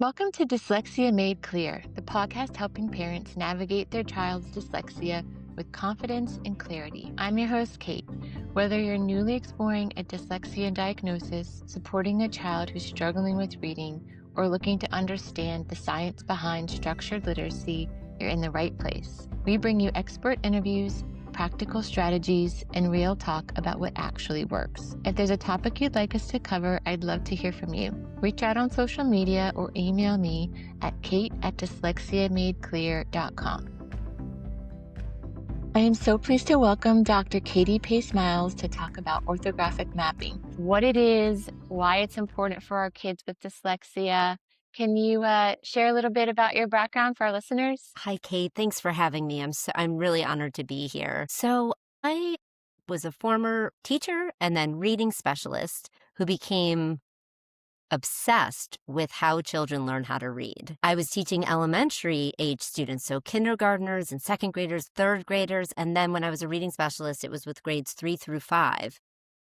Welcome to Dyslexia Made Clear, the podcast helping parents navigate their child's dyslexia with confidence and clarity. I'm your host, Kate. Whether you're newly exploring a dyslexia diagnosis, supporting a child who's struggling with reading, or looking to understand the science behind structured literacy, you're in the right place. We bring you expert interviews, practical strategies, and real talk about what actually works. If there's a topic you'd like us to cover, I'd love to hear from you. Reach out on social media or email me at kate@dyslexiamadeclear.com. I am so pleased to welcome Dr. Katie Pace-Miles to talk about orthographic mapping, what it is, why it's important for our kids with dyslexia. Can you share a little bit about your background for our listeners? Hi, Kate. Thanks for having me. I'm really honored to be here. So I was a former teacher and then reading specialist who became obsessed with how children learn how to read. I was teaching elementary age students, so kindergartners and second graders, third graders. And then when I was a reading specialist, it was with grades 3 through 5.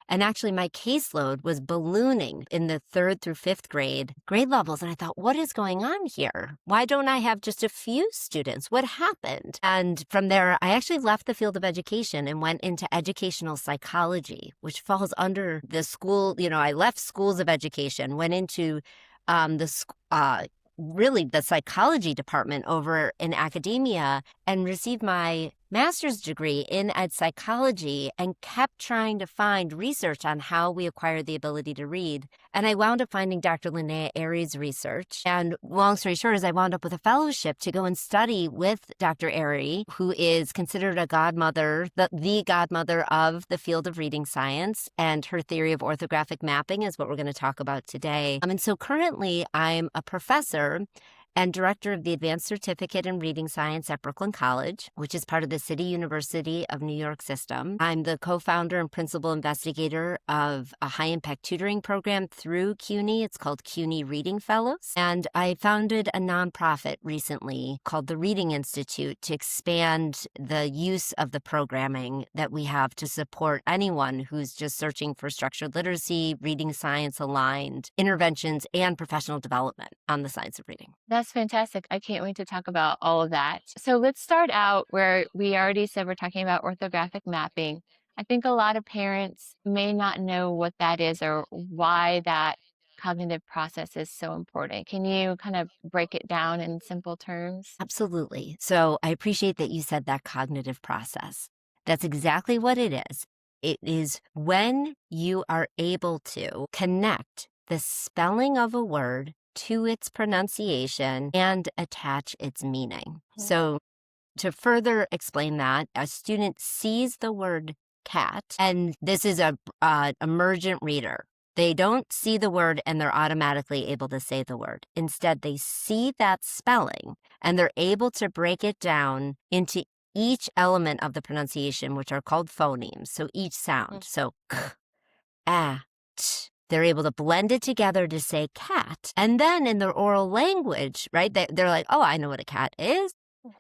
And actually, my caseload was ballooning in the third through fifth grade levels. And I thought, what is going on here? Why don't I have just a few students? What happened? And from there, I actually left the field of education and went into educational psychology, which falls under the school. I left schools of education, went into really the psychology department over in academia and received my master's degree in ed psychology and kept trying to find research on how we acquire the ability to read. And I wound up finding Dr. Linnea Ehri's research. And long story short is I wound up with a fellowship to go and study with Dr. Ehri, who is considered a godmother, the godmother of the field of reading science. And her theory of orthographic mapping is what we're going to talk about today. And so currently I'm a professor and director of the Advanced Certificate in Reading Science at Brooklyn College, which is part of the City University of New York system. I'm the co-founder and principal investigator of a high-impact tutoring program through CUNY. It's called CUNY Reading Fellows. And I founded a nonprofit recently called the Reading Institute to expand the use of the programming that we have to support anyone who's just searching for structured literacy, reading science aligned interventions, and professional development on the science of reading. That's fantastic. I can't wait to talk about all of that. So let's start out where we already said we're talking about orthographic mapping. I think a lot of parents may not know what that is or why that cognitive process is so important. Can you kind of break it down in simple terms? Absolutely. So I appreciate that you said that cognitive process. That's exactly what it is. It is when you are able to connect the spelling of a word to its pronunciation and attach its meaning. So to further explain that, a student sees the word cat, and this is a emergent reader. They don't see the word and they're automatically able to say the word. Instead, they see that spelling and they're able to break it down into each element of the pronunciation, which are called phonemes. So each sound. So k, a, t. They're able to blend it together to say cat. And then in their oral language, right, they're like, oh, I know what a cat is.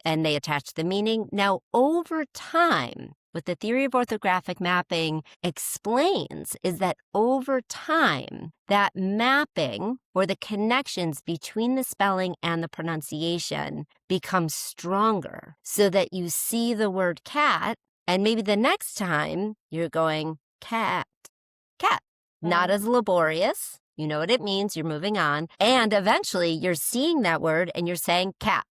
And they attach the meaning. Now, over time, what the theory of orthographic mapping explains is that over time, that mapping or the connections between the spelling and the pronunciation becomes stronger so that you see the word cat, and maybe the next time you're going cat, cat. Not as laborious. You know what it means. You're moving on. And eventually you're seeing that word and you're saying cat.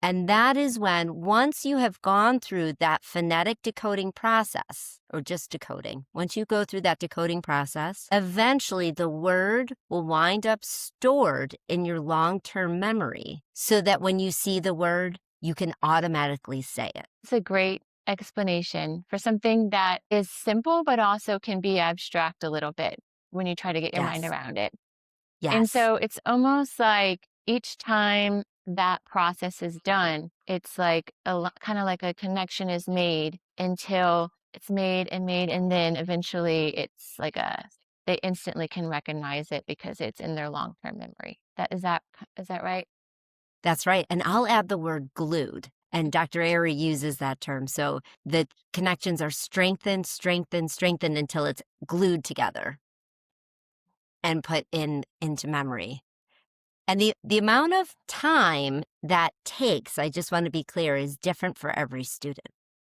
And that is when, once you have gone through that phonetic decoding process, or just decoding, once you go through that decoding process, eventually the word will wind up stored in your long-term memory so that when you see the word, you can automatically say it. It's a great explanation for something that is simple, but also can be abstract a little bit when you try to get your mind Yes. around it. Yes. And so it's almost like each time that process is done, it's like kind of like a connection is made until it's made, and then eventually it's like they instantly can recognize it because it's in their long-term memory. Is that right? That's right. And I'll add the word glued. And Dr. Ehri uses that term. So the connections are strengthened until it's glued together and put into memory. And the amount of time that takes, I just want to be clear, is different for every student.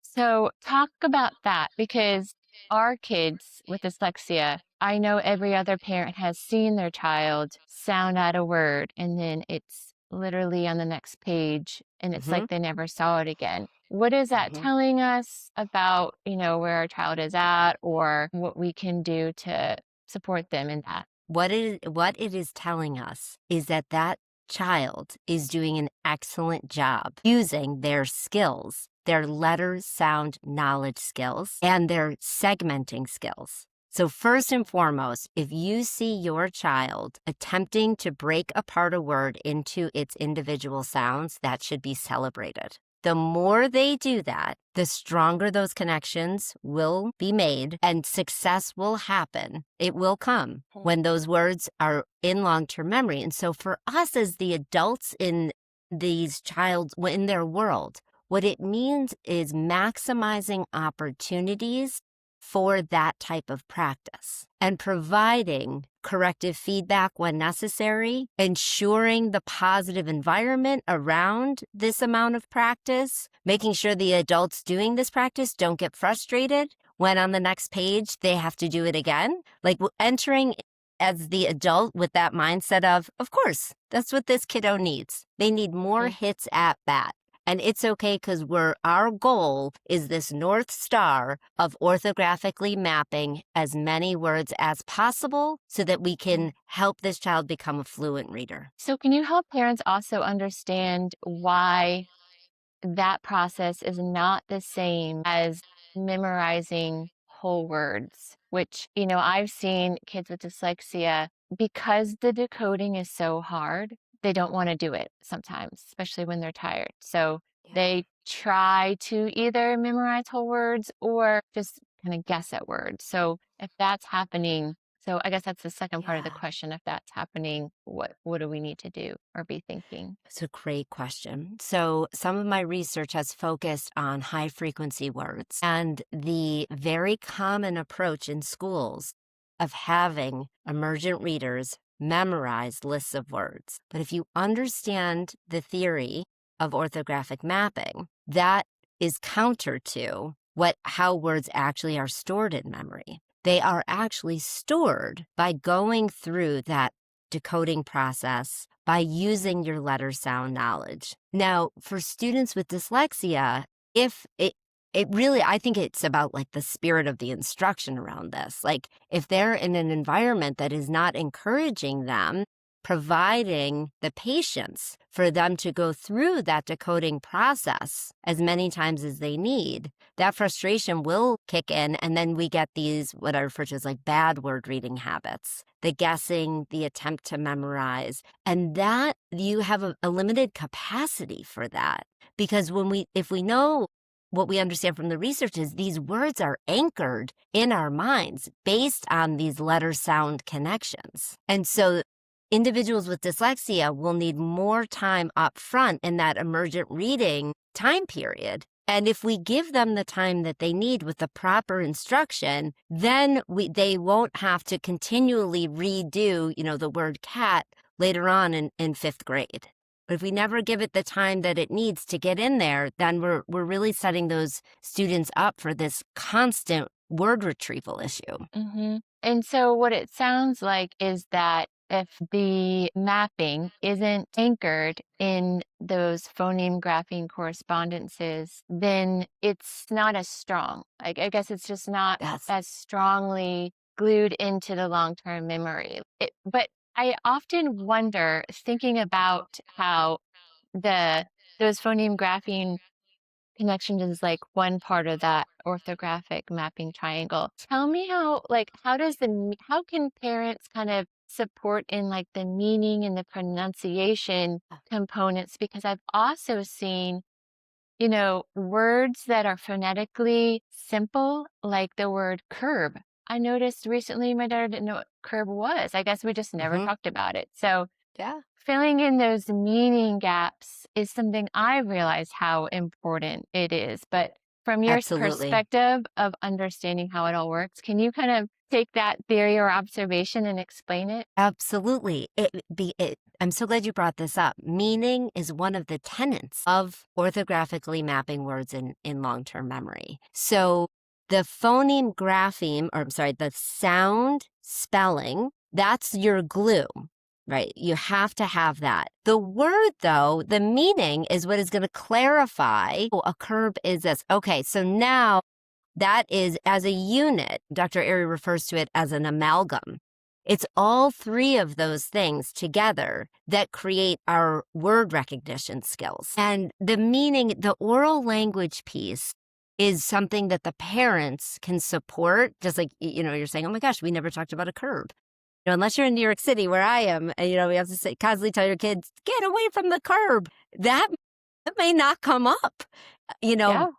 So talk about that because our kids with dyslexia, I know every other parent has seen their child sound out a word and then it's literally on the next page and it's Hmm. like they never saw it again. What is that Hmm. telling us about, where our child is at or what we can do to support them in that? What it is telling us is that that child is doing an excellent job using their skills, their letter sound knowledge skills, and their segmenting skills. So first and foremost, if you see your child attempting to break apart a word into its individual sounds, that should be celebrated. The more they do that, the stronger those connections will be made and success will happen. It will come when those words are in long-term memory. And so for us as the adults in in their world, what it means is maximizing opportunities for that type of practice and providing corrective feedback when necessary, ensuring the positive environment around this amount of practice, making sure the adults doing this practice don't get frustrated when on the next page they have to do it again. Like entering as the adult with that mindset of course, that's what this kiddo needs. They need more hits at bat. And it's okay because our goal is this North Star of orthographically mapping as many words as possible so that we can help this child become a fluent reader. So can you help parents also understand why that process is not the same as memorizing whole words, which, I've seen kids with dyslexia because the decoding is so hard, they don't want to do it sometimes, especially when they're tired. So they try to either memorize whole words or just kind of guess at words. So if that's happening, so I guess that's the second part of the Yeah. question. If that's happening, what do we need to do or be thinking? It's a great question. So, some of my research has focused on high frequency words and the very common approach in schools of having emergent readers memorize lists of words. But if you understand the theory of orthographic mapping, that is counter to how words actually are stored in memory. They are actually stored by going through that decoding process by using your letter sound knowledge. Now, for students with dyslexia, if it really, I think it's about like the spirit of the instruction around this. Like if they're in an environment that is not encouraging them, providing the patience for them to go through that decoding process as many times as they need, that frustration will kick in. And then we get these, what I refer to as like bad word reading habits, the guessing, the attempt to memorize, and that you have a limited capacity for that. Because if we know what we understand from the research is these words are anchored in our minds based on these letter sound connections. And so individuals with dyslexia will need more time up front in that emergent reading time period. And if we give them the time that they need with the proper instruction, then they won't have to continually redo, the word cat later on in fifth grade. But if we never give it the time that it needs to get in there, then we're really setting those students up for this constant word retrieval issue. Mm-hmm. And so what it sounds like is that if the mapping isn't anchored in those phoneme grapheme correspondences, then it's not as strong. I guess it's just not Yes. as strongly glued into the long-term memory. But I often wonder, thinking about how those phoneme grapheme connection is like one part of that orthographic mapping triangle. Tell me how can parents kind of support in like the meaning and the pronunciation components? Because I've also seen, words that are phonetically simple, like the word curb. I noticed recently my daughter didn't know what curb was. I guess we just never talked about it. So Yeah. filling in those meaning gaps is something I realize how important it is. But from your Absolutely. perspective of understanding how it all works, can you kind of take that theory or observation and explain it? Absolutely. I'm so glad you brought this up. Meaning is one of the tenets of orthographically mapping words in long-term memory. So the phoneme grapheme, or I'm sorry, the sound spelling, that's your glue, right? You have to have that. The word, though, the meaning is what is going to clarify, oh, a curb is this. Okay, so now that is as a unit. Dr. Ehri refers to it as an amalgam. It's all three of those things together that create our word recognition skills. And the meaning, the oral language piece is something that the parents can support. Just like, you're saying, oh my gosh, we never talked about a curb. Unless you're in New York City where I am, and, we have to constantly tell your kids, get away from the curb. That may not come up, you know,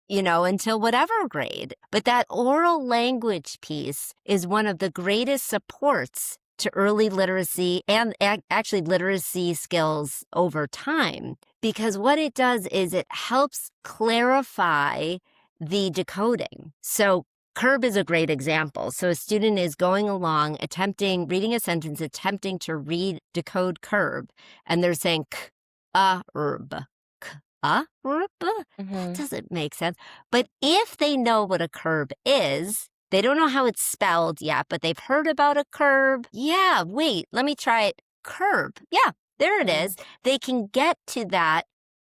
Yeah. until whatever grade. But that oral language piece is one of the greatest supports to early literacy and actually literacy skills over time, because what it does is it helps clarify the decoding. So curb is a great example. So a student is going along, reading a sentence, attempting to decode curb, and they're saying k-a-rb. That Hmm. doesn't make sense. But if they know what a curb is, they don't know how it's spelled yet, but they've heard about a curb. Yeah, wait, let me try it. Curb. Yeah, there it is. They can get to that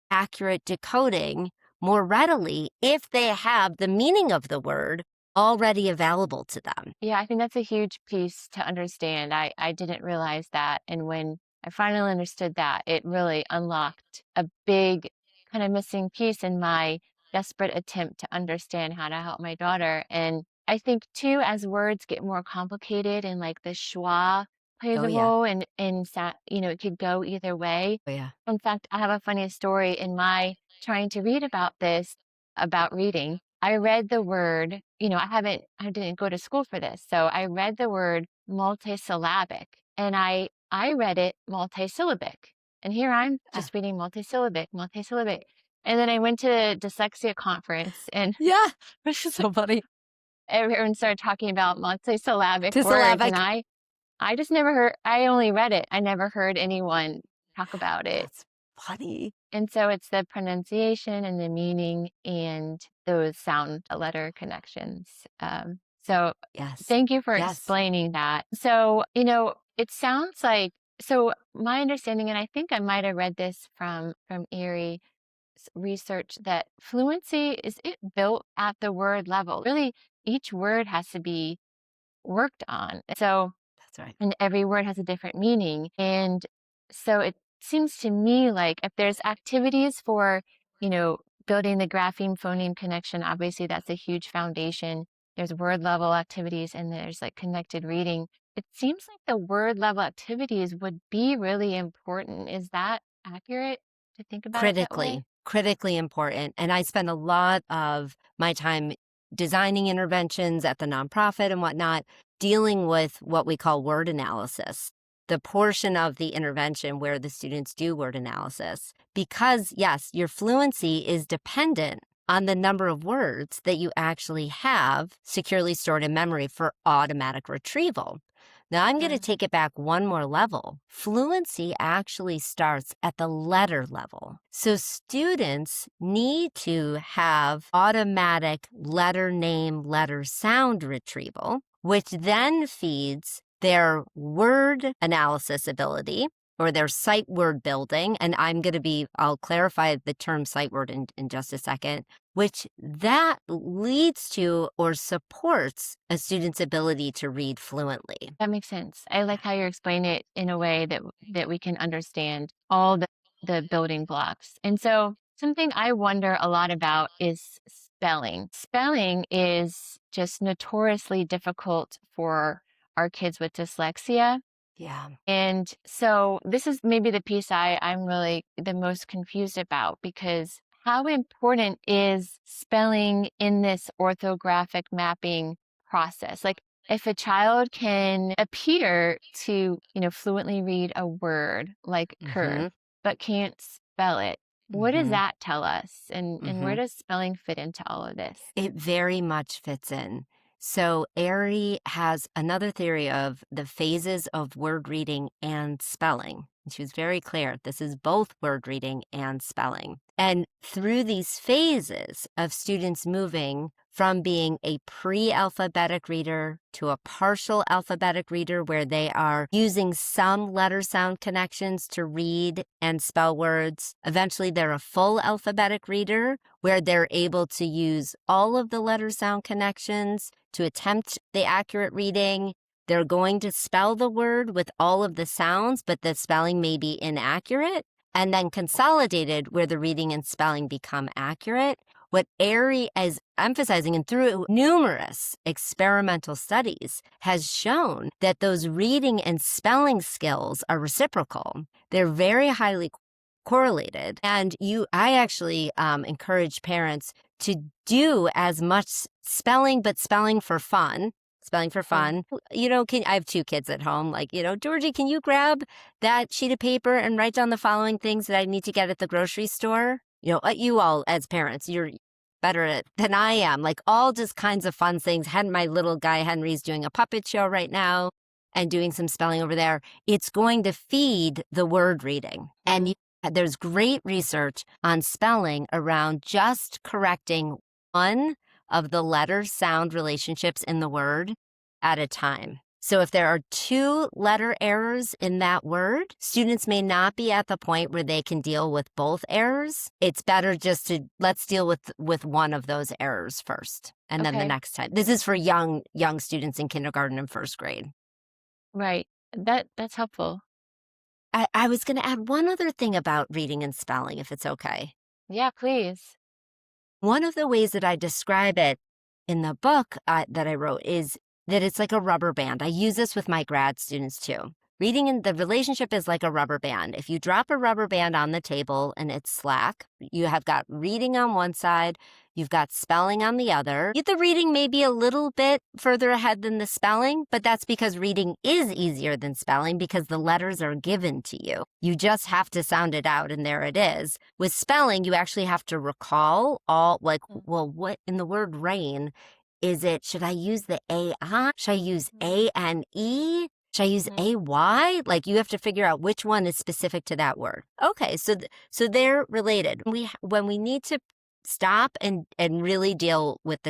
accurate decoding more readily if they have the meaning of the word already available to them. Yeah, I think that's a huge piece to understand. I didn't realize that. And when I finally understood that, it really unlocked a big kind of missing piece in my desperate attempt to understand how to help my daughter. And I think too, as words get more complicated and like the schwa plays Oh, a yeah. role and it could go either way. Oh, yeah. In fact, I have a funny story in my trying to read about this, about reading. I read the word, I didn't go to school for this. So I read the word multisyllabic and I read it multisyllabic. And here I'm Ah, just reading multisyllabic, multisyllabic. And then I went to a dyslexia conference and yeah. Which is so funny. everyone started talking about multisyllabic words. And Syllabic. I just never heard, I only read it. I never heard anyone talk about it. That's funny. And so it's the pronunciation and the meaning and those sound letter connections. So Yes. thank you for Yes. explaining that. So, it sounds like, so my understanding, and I think I might have read this from Erie's research, that fluency is it built at the word level. Really, each word has to be worked on. So That's right. and every word has a different meaning. And so it seems to me like if there's activities for, you know, building the grapheme phoneme connection, obviously that's a huge foundation. There's word level activities and there's like connected reading. It seems like the word level activities would be really important. Is that accurate to think about it that way? Critically important. And I spend a lot of my time designing interventions at the nonprofit and whatnot, dealing with what we call word analysis, the portion of the intervention where the students do word analysis. Because, yes, your fluency is dependent on the number of words that you actually have securely stored in memory for automatic retrieval. Now, I'm going to take it back one more level. Fluency actually starts at the letter level. So students need to have automatic letter name, letter sound retrieval, which then feeds their word analysis ability or their sight word building. And I'll clarify the term sight word in just a second, which that leads to or supports a student's ability to read fluently. That makes sense. I like how you explain it in a way that we can understand all the building blocks. And so something I wonder a lot about is spelling. Spelling is just notoriously difficult for our kids with dyslexia. Yeah. And so this is maybe the piece I'm really the most confused about, because how important is spelling in this orthographic mapping process? Like if a child can appear to, fluently read a word like curve, Mm-hmm. but can't spell it, what does Mhm. that tell us? And where Mhm. does spelling fit into all of this? It very much fits in. So, Ehri has another theory of the phases of word reading and spelling. And she was very clear this is both word reading and spelling. And through these phases of students moving from being a pre alphabetic reader to a partial alphabetic reader, where they are using some letter sound connections to read and spell words, eventually they're a full alphabetic reader where they're able to use all of the letter sound connections to attempt the accurate reading. They're going to spell the word with all of the sounds, but the spelling may be inaccurate. And then consolidated, where the reading and spelling become accurate. What Ehri is emphasizing, and through numerous experimental studies, has shown that those reading and spelling skills are reciprocal. They're very highly correlated. And I actually encourage parents to do as much spelling, but spelling for fun. Spelling for Okay. fun. I have 2 kids at home. Like, Georgie, can you grab that sheet of paper and write down the following things that I need to get at the grocery store? You all as parents, you're better at it than I am. Like all just kinds of fun things. My little guy Henry's doing a puppet show right now and doing some spelling over there. It's going to feed the word reading. And there's great research on spelling around just correcting one of the letter sound relationships in the word at a time. So if there are 2 letter errors in that word, students may not be at the point where they can deal with both errors. It's better just to let's deal with one of those errors first. And then the Okay. next time. This is for young students in kindergarten and first grade. Right. That's helpful. I was going to add one other thing about reading and spelling, if it's okay. Yeah, please. One of the ways that I describe it in the book that I wrote is that it's like a rubber band. I use this with my grad students too. Reading in the relationship is like a rubber band. If you drop a rubber band on the table and it's slack, you have got reading on one side, you've got spelling on the other. The reading may be a little bit further ahead than the spelling, but that's because reading is easier than spelling because the letters are given to you. You just have to sound it out and there it is. With spelling, you actually have to recall all what in the word rain is it? Should I use the A-I? Should I use A-N-E? Should I use AY? Like you have to figure out which one is specific to that word. Okay, so they're related. When we need to stop and really deal with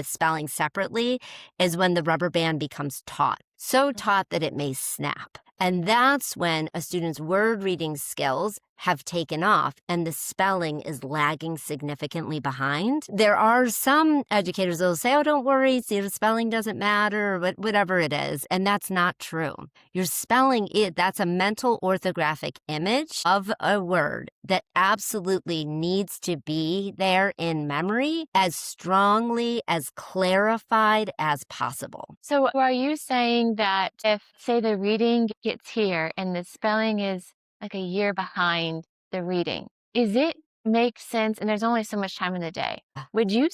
spelling separately is when the rubber band becomes taut. So taut that it may snap. And that's when a student's word reading skills have taken off and the spelling is lagging significantly behind. There are some educators that will say, oh, don't worry, see, the spelling doesn't matter, but whatever it is. And that's not true. Your spelling, that's a mental orthographic image of a word that absolutely needs to be there in memory as strongly, as clarified as possible. So are you saying that if, say, the reading gets here and the spelling is like a year behind the reading, is it make sense? And there's only so much time in the day. Would you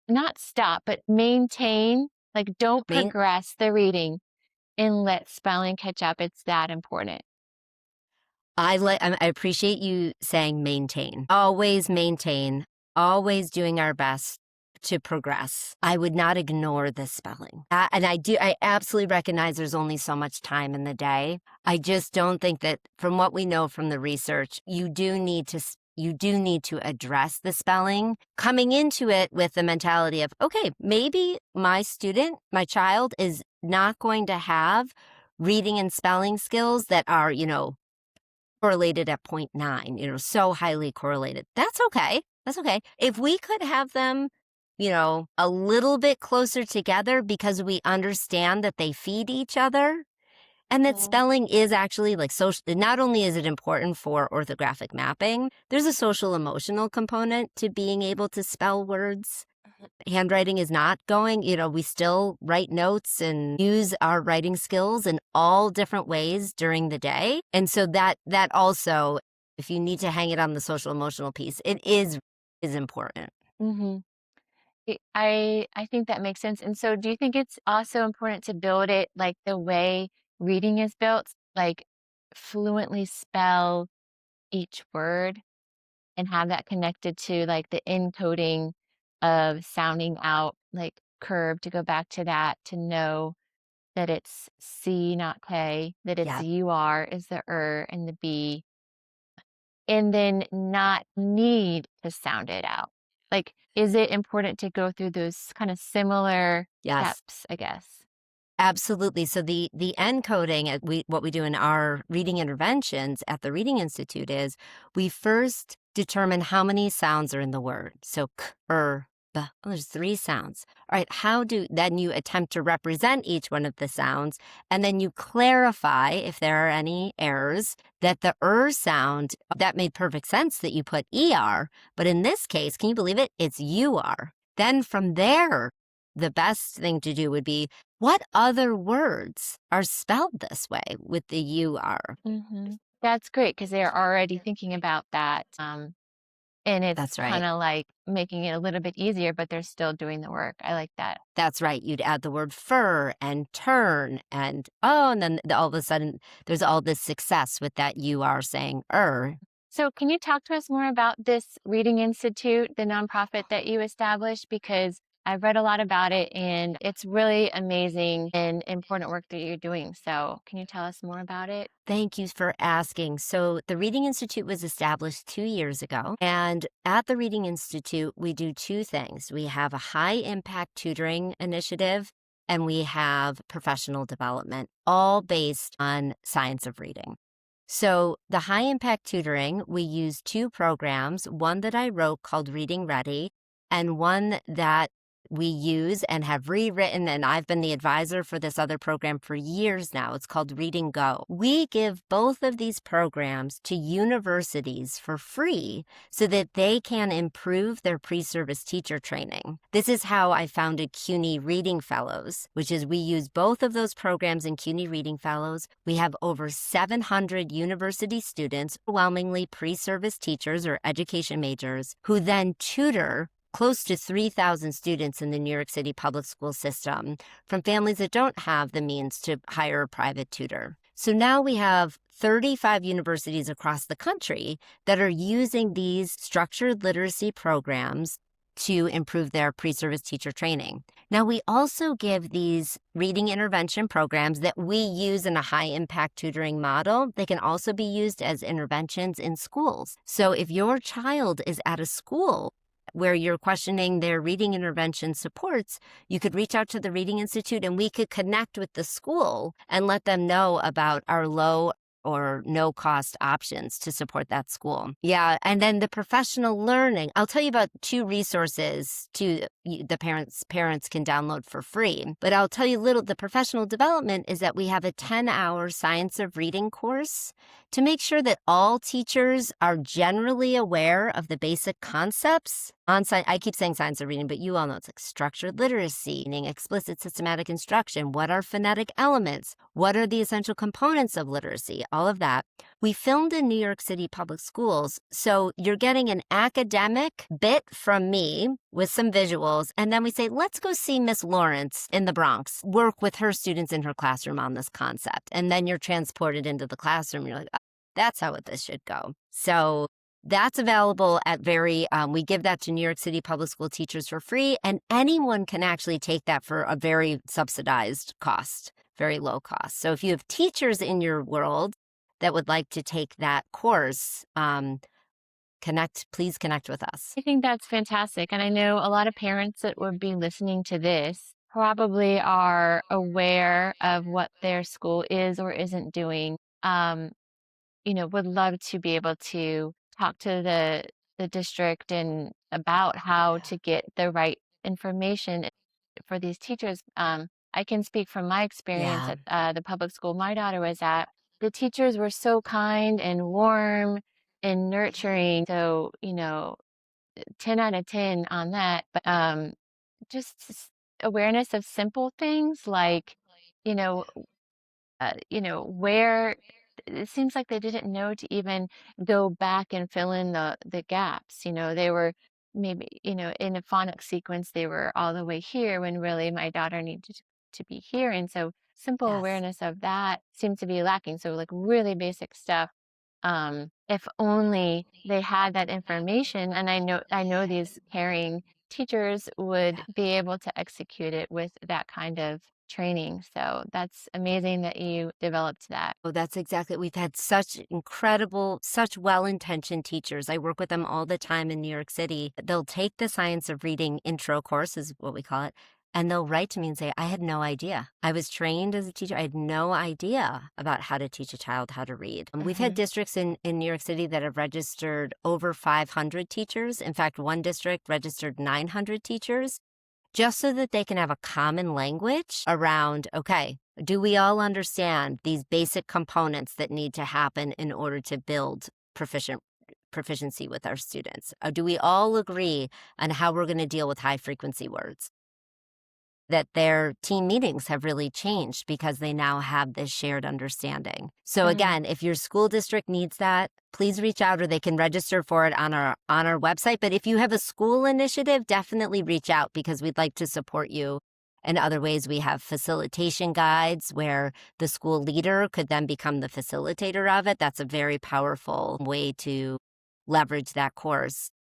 not stop, but maintain, like don't progress the reading and let spelling catch up? It's that important. I appreciate you saying maintain. Always maintain, always doing our best to progress. I would not ignore the spelling. And I absolutely recognize there's only so much time in the day. I just don't think that from what we know from the research, you do need to address the spelling, coming into it with the mentality of, okay, maybe my child is not going to have reading and spelling skills that are, correlated at 0.9, so highly correlated. That's okay. That's okay. If we could have them, a little bit closer together because we understand that they feed each other and that spelling is actually like social. Not only is it important for orthographic mapping, there's a social emotional component to being able to spell words. Handwriting is not going, we still write notes and use our writing skills in all different ways during the day. And so that also, if you need to hang it on the social emotional piece, it is important. Mm-hmm. I think that makes sense. And so do you think it's also important to build it like the way reading is built, like fluently spell each word and have that connected to like the encoding of sounding out like curve to go back to that to know that it's C, not K, that it's Yeah. UR is the and the B, and then not need to sound it out. Like, is it important to go through those kind of similar Yes. steps, I guess? Absolutely. So the encoding at what we do in our reading interventions at the Reading Institute is we first determine how many sounds are in the word. So k, b. Oh, there's 3 sounds. All right. Then you attempt to represent each one of the sounds, and then you clarify if there are any errors that the sound that made perfect sense that you put but in this case, can you believe it? It's Then from there, the best thing to do would be what other words are spelled this way with the UR? That's great because they're already thinking about that. And it's That's kind right. of like making it a little bit easier, but they're still doing the work. I like that. That's right. You'd add the word fur and turn and then all of a sudden there's all this success with that UR saying So, can you talk to us more about this Reading Institute, the nonprofit that you established? Because I've read a lot about it and it's really amazing and important work that you're doing. So, can you tell us more about it? Thank you for asking. So, the Reading Institute was established 2 years ago. And at the Reading Institute, we do 2 things. We have a high impact tutoring initiative and we have professional development, all based on science of reading. So, the high impact tutoring, we use 2 programs, one that I wrote called Reading Ready, and one that we use and have rewritten, and I've been the advisor for this other program for years now. It's called Reading Go. We give both of these programs to universities for free so that they can improve their pre-service teacher training. This is how I founded CUNY Reading Fellows, which is we use both of those programs in CUNY Reading Fellows. We have over 700 university students, overwhelmingly pre-service teachers or education majors, who then tutor close to 3,000 students in the New York City public school system from families that don't have the means to hire a private tutor. So now we have 35 universities across the country that are using these structured literacy programs to improve their pre-service teacher training. Now, we also give these reading intervention programs that we use in a high-impact tutoring model. They can also be used as interventions in schools. So if your child is at a school where you're questioning their reading intervention supports, you could reach out to the Reading Institute and we could connect with the school and let them know about our low or no cost options to support that school. Yeah. And then the professional learning, I'll tell you about 2 resources the parents can download for free. But I'll tell you the professional development is that we have a 10-hour science of reading course to make sure that all teachers are generally aware of the basic concepts on science. I keep saying science of reading, but you all know it's like structured literacy, meaning explicit systematic instruction. What are phonetic elements? What are the essential components of literacy? All of that. We filmed in New York City public schools, so you're getting an academic bit from me with some visuals, and then we say, let's go see Miss Lawrence in the Bronx, work with her students in her classroom on this concept. And then you're transported into the classroom. You're like, oh, that's how this should go. So that's available at we give that to New York City public school teachers for free, and anyone can actually take that for a very subsidized cost, very low cost. So if you have teachers in your world that would like to take that course, please connect with us. I think that's fantastic. And I know a lot of parents that would be listening to this probably are aware of what their school is or isn't doing. Would love to be able to talk to the district and about how to get the right information for these teachers. I can speak from my experience Yeah. at the public school my daughter was at. The teachers were so kind and warm and nurturing. So, 10 out of 10 on that. But just awareness of simple things like, you know, where it seems like they didn't know to even go back and fill in the gaps. They were maybe, in a phonics sequence, they were all the way here when really my daughter needed to be here. And so simple Yes. awareness of that seems to be lacking. So like really basic stuff. if only they had that information, and I know these caring teachers would Yeah. be able to execute it with that kind of training. So that's amazing that you developed that. Oh, that's exactly. We've had such incredible, such well-intentioned teachers. I work with them all the time in New York City. They'll take the science of reading intro course, is what we call it, and they'll write to me and say, I had no idea. I was trained as a teacher. I had no idea about how to teach a child how to read. We've had Mhm. districts in New York City that have registered over 500 teachers. In fact, one district registered 900 teachers just so that they can have a common language around, okay, do we all understand these basic components that need to happen in order to build proficiency with our students? Do we all agree on how we're going to deal with high frequency words? That their team meetings have really changed because they now have this shared understanding. So Mhm. again, if your school district needs that, please reach out or they can register for it on our website. But if you have a school initiative, definitely reach out because we'd like to support you in other ways. We have facilitation guides where the school leader could then become the facilitator of it. That's a very powerful way to leverage that course.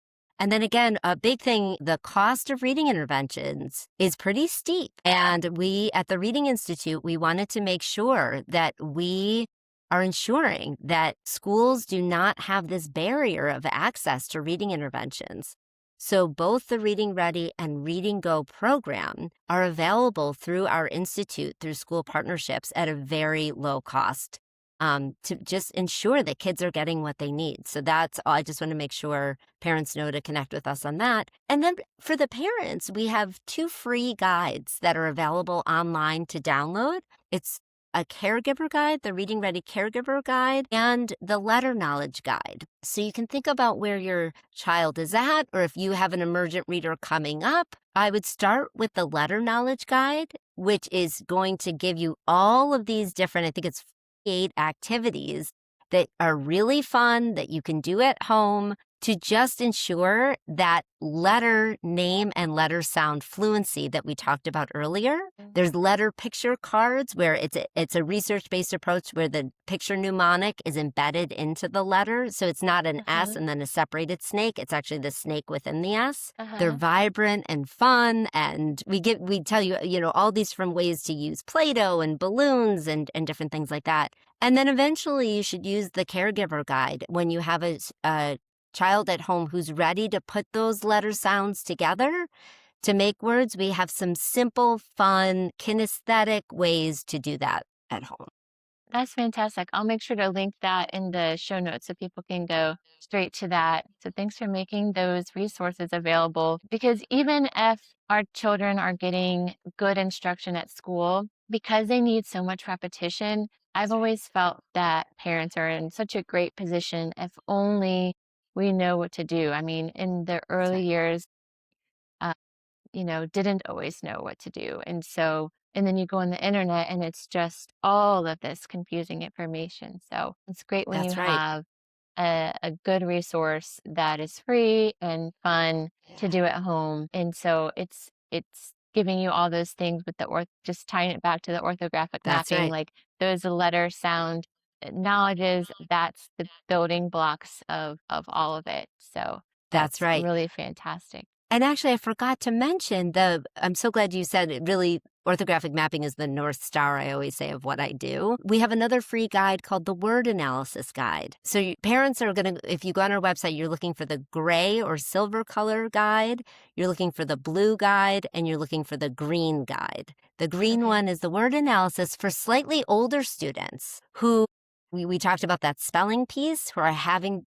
And then again, a big thing, the cost of reading interventions is pretty steep. And we at the Reading Institute, we wanted to make sure that we are ensuring that schools do not have this barrier of access to reading interventions. So both the Reading Ready and Reading Go program are available through our institute through school partnerships at a very low cost to just ensure that kids are getting what they need. So that's all. I just want to make sure parents know to connect with us on that. And then for the parents, we have 2 free guides that are available online to download. It's a caregiver guide, the Reading Ready Caregiver Guide, and the Letter Knowledge Guide. So you can think about where your child is at, or if you have an emergent reader coming up, I would start with the Letter Knowledge Guide, which is going to give you all of these different, I think it's 8 activities that are really fun that you can do at home to just ensure that letter name and letter sound fluency that we talked about earlier. There's letter picture cards where it's a research-based approach where the picture mnemonic is embedded into the letter. So it's not an S Uh-huh. and then a separated snake. It's actually the snake within the S. They're Uh-huh. vibrant and fun. And we tell you, all these different ways to use Play-Doh and balloons and different things like that. And then eventually you should use the caregiver guide when you have a child at home who's ready to put those letter sounds together to make words. We have some simple, fun, kinesthetic ways to do that at home. That's fantastic. I'll make sure to link that in the show notes so people can go straight to that. So thanks for making those resources available because even if our children are getting good instruction at school, because they need so much repetition, I've That's right. always felt that parents are in such a great position if only we know what to do. I mean, in the That's early right. years, didn't always know what to do. And then you go on the internet and it's just all of this confusing information. So it's great when you That's right. have a good resource that is free and fun to Yeah. do at home. And so it's giving you all those things with the just tying it back to the orthographic That's mapping, right. like those letter sound knowledges, that's the building blocks of all of it. So That's that's right. really fantastic. And actually, I forgot to mention I'm so glad you said it. Really, orthographic mapping is the North Star, I always say, of what I do. We have another free guide called the Word Analysis Guide. So parents are going to, if you go on our website, you're looking for the gray or silver color guide, you're looking for the blue guide, and you're looking for the green guide. The green Okay. one is the word analysis for slightly older students who we talked about that spelling piece, who are having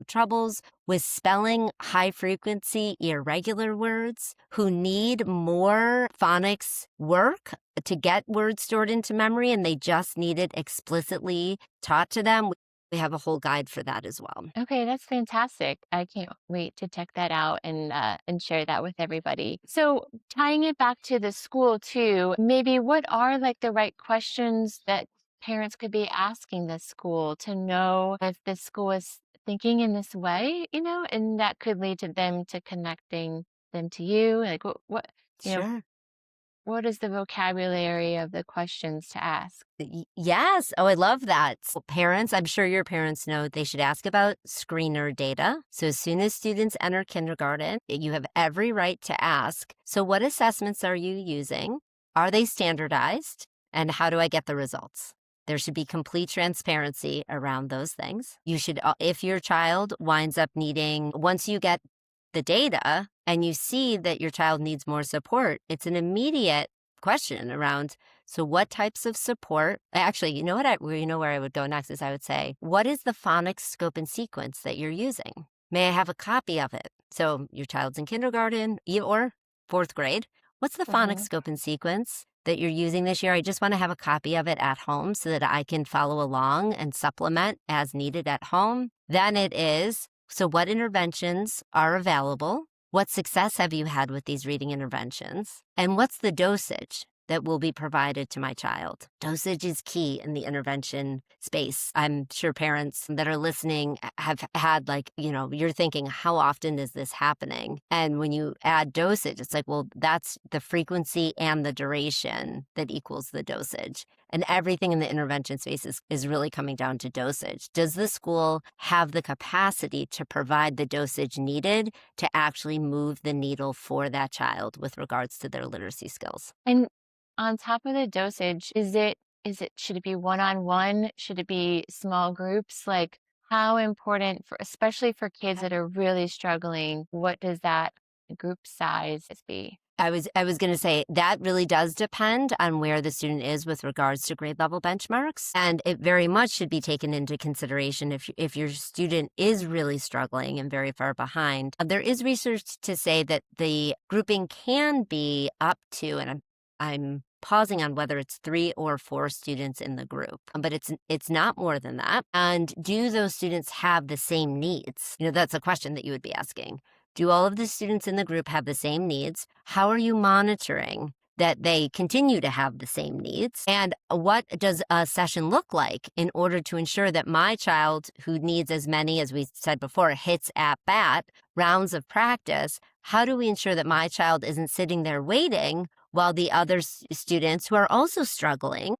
troubles with spelling high frequency irregular words, who need more phonics work to get words stored into memory and they just need it explicitly taught to them. We have a whole guide for that as well. Okay, that's fantastic. I can't wait to check that out and share that with everybody. So, tying it back to the school too, maybe what are like the right questions that parents could be asking the school to know if the school is thinking in this way, and that could lead to them to connecting them to you. Like you know, Sure. what is the vocabulary of the questions to ask? Yes. Oh, I love that. So parents, I'm sure your parents know they should ask about screener data. So as soon as students enter kindergarten, you have every right to ask, so what assessments are you using? Are they standardized? And how do I get the results? There should be complete transparency around those things. You should, if your child winds up needing, once you get the data and you see that your child needs more support, it's an immediate question around, so what types of support? Actually, you know what where I would go next is I would say, what is the phonics scope and sequence that you're using? May I have a copy of it? So your child's in kindergarten or fourth grade. What's the phonics Mhm. scope and sequence that you're using this year? I just want to have a copy of it at home so that I can follow along and supplement as needed at home. Then it is, so what interventions are available? What success have you had with these reading interventions? And what's the dosage that will be provided to my child? Dosage is key in the intervention space. I'm sure parents that are listening have had, like, you're thinking, how often is this happening? And when you add dosage, it's like, well, that's the frequency and the duration that equals the dosage. And everything in the intervention space is really coming down to dosage. Does the school have the capacity to provide the dosage needed to actually move the needle for that child with regards to their literacy skills? And on top of the dosage, should it be one-on-one? Should it be small groups? Like, how important for especially for kids that are really struggling, what does that group size be? I was going to say that really does depend on where the student is with regards to grade level benchmarks, and it very much should be taken into consideration if your student is really struggling and very far behind. There is research to say that the grouping can be up to, and I'm pausing on whether it's 3 or 4 students in the group, but it's not more than that. And do those students have the same needs? That's a question that you would be asking. Do all of the students in the group have the same needs? How are you monitoring that they continue to have the same needs? And what does a session look like in order to ensure that my child, who needs as many, as we said before, hits at bat, rounds of practice, how do we ensure that my child isn't sitting there waiting while the other students who are also struggling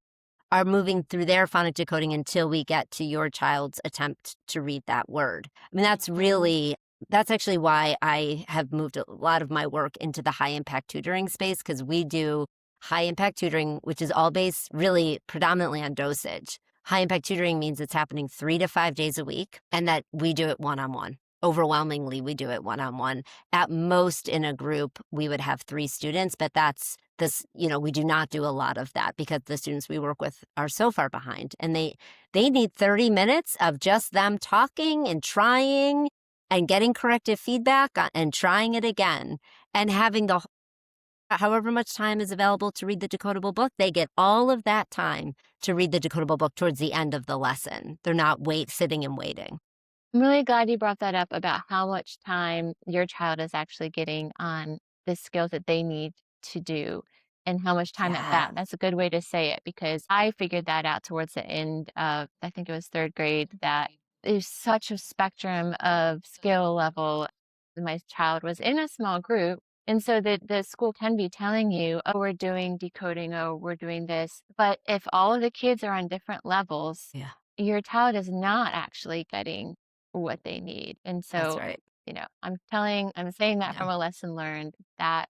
are moving through their phonic decoding until we get to your child's attempt to read that word? I mean, Mhm. that's actually why I have moved a lot of my work into the high impact tutoring space, because we do high impact tutoring, which is all based really predominantly on dosage. High impact tutoring means it's happening 3 to 5 days a week, and that we do it one-on-one. Overwhelmingly, we do it one-on-one. At most in a group, we would have 3 students, but that's this, we do not do a lot of that because the students we work with are so far behind, and they need 30 minutes of just them talking and trying and getting corrective feedback and trying it again and having however much time is available to read the decodable book, they get all of that time to read the decodable book towards the end of the lesson. They're not sitting and waiting. I'm really glad you brought that up about how much time your child is actually getting on the skills that they need to do and how much time at Yeah. that. That's a good way to say it because I figured that out towards the end of, I think it was third grade, that there's such a spectrum of skill level. My child was in a small group. And so the school can be telling you, oh, we're doing decoding, oh, we're doing this. But if all of the kids are on different levels, Yeah, your child is not actually getting what they need. And that's so, right. I'm saying that Yeah, from a lesson learned that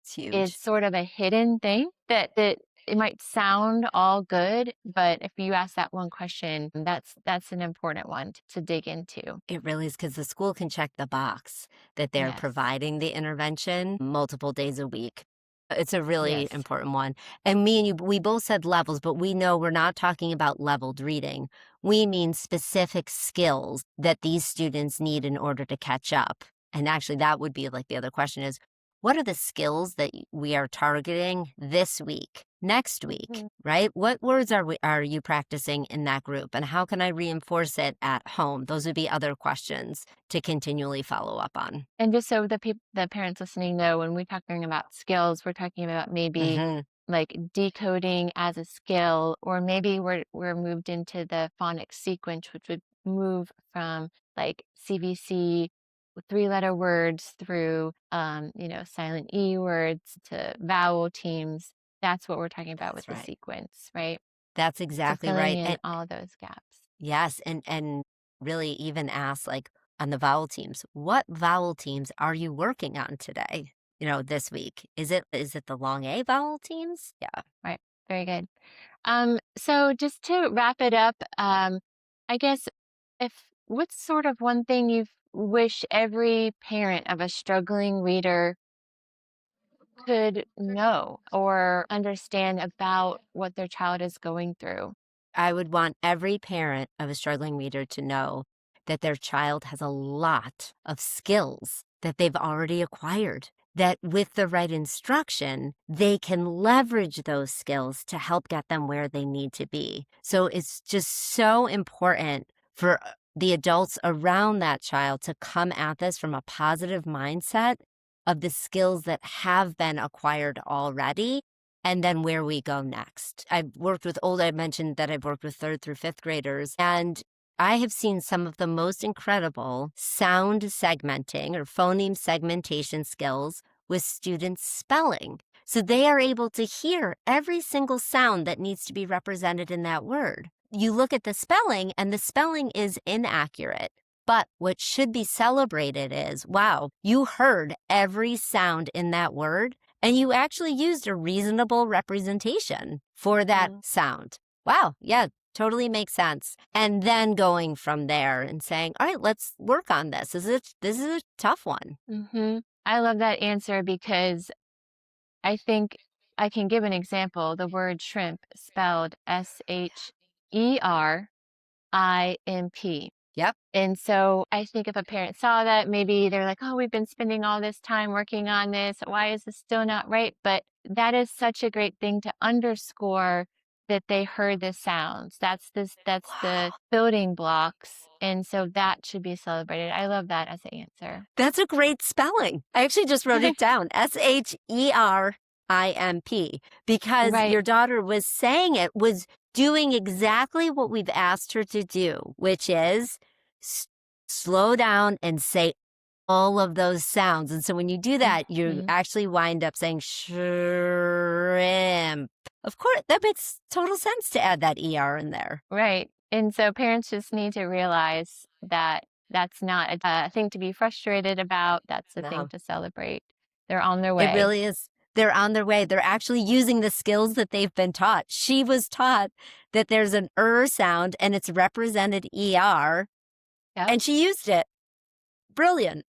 it's is huge. sort of a hidden thing that it might sound all good, but if you ask that one question, that's an important one to dig into. It really is, because the school can check the box that they're Yes. providing the intervention multiple days a week. It's a really Yes. important one. And me and you, we both said levels, but we know we're not talking about leveled reading. We mean specific skills that these students need in order to catch up. And actually, that would be like the other question is, what are the skills that we are targeting this week, next week, Mhm. right? What words are you practicing in that group, and how can I reinforce it at home? Those would be other questions to continually follow up on. And just so the parents listening know, when we're talking about skills, we're talking about maybe Hmm. like decoding as a skill, or maybe we're moved into the phonics sequence, which would move from like CVC 3-letter words through silent E words to vowel teams. That's what we're talking about with That's the right. sequence, right? That's So exactly filling right. in And all those gaps. yes, and really even ask like on the vowel teams, what vowel teams are you working on today? This week. Is it the long A vowel teams? Yeah. Right. Very good. So just to wrap it up, I guess if what's sort of one thing you wish every parent of a struggling reader could know or understand about what their child is going through? I would want every parent of a struggling reader to know that their child has a lot of skills that they've already acquired, that with the right instruction, they can leverage those skills to help get them where they need to be. So it's just so important for the adults around that child to come at this from a positive mindset of the skills that have been acquired already and then where we go next. I mentioned that I've worked with 3rd through 5th graders, and I have seen some of the most incredible sound segmenting or phoneme segmentation skills with students' spelling. So they are able to hear every single sound that needs to be represented in that word. You look at the spelling, and the spelling is inaccurate. But what should be celebrated is, wow, you heard every sound in that word, and you actually used a reasonable representation for that Mm. sound. Wow, yeah, totally makes sense. And then going from there and saying, all right, let's work on this. This is a tough one. I love that answer because I think I can give an example. The word shrimp spelled SHERIMP. Yep. And so I think if a parent saw that, maybe they're like, oh, we've been spending all this time working on this. Why is this still not right? But that is such a great thing to underscore that they heard the sounds. That's the Wow. building blocks. And so that should be celebrated. I love that as an answer. That's a great spelling. I actually just wrote it down. SHERIMP, because Right. your daughter was saying it, was doing exactly what we've asked her to do, which is slow down and say all of those sounds. And so when you do that, you Mhm. actually wind up saying shrimp. Of course, that makes total sense to add that ER in there. Right. And so parents just need to realize that that's not a thing to be frustrated about. That's a thing No. to celebrate. They're on their It way. really is. They're on their way. They're actually using the skills that they've been taught. She was taught that there's an sound and it's represented ER, Yep. and she used it. Brilliant.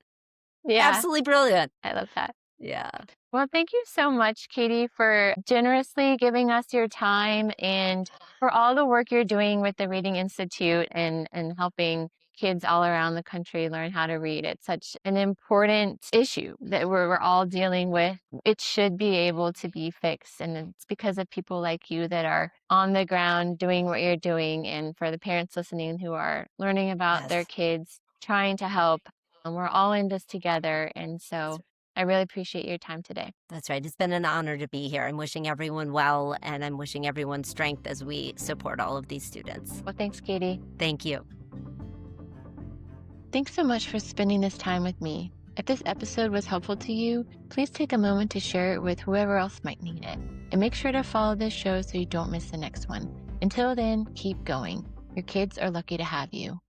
Yeah. Absolutely brilliant. I love that. Yeah. Well, thank you so much, Katie, for generously giving us your time and for all the work you're doing with the Reading Institute and helping kids all around the country learn how to read. It's such an important issue that we're all dealing with. It should be able to be fixed. And it's because of people like you that are on the ground doing what you're doing, and for the parents listening who are learning about their Yes. kids, trying to help. And we're all in this together. And That's so I really appreciate your time today. That's right. It's been an honor to be here. I'm wishing everyone well, and I'm wishing everyone strength as we support all of these students. Well, thanks, Katie. Thank you. Thanks so much for spending this time with me. If this episode was helpful to you, please take a moment to share it with whoever else might need it. And make sure to follow this show so you don't miss the next one. Until then, keep going. Your kids are lucky to have you.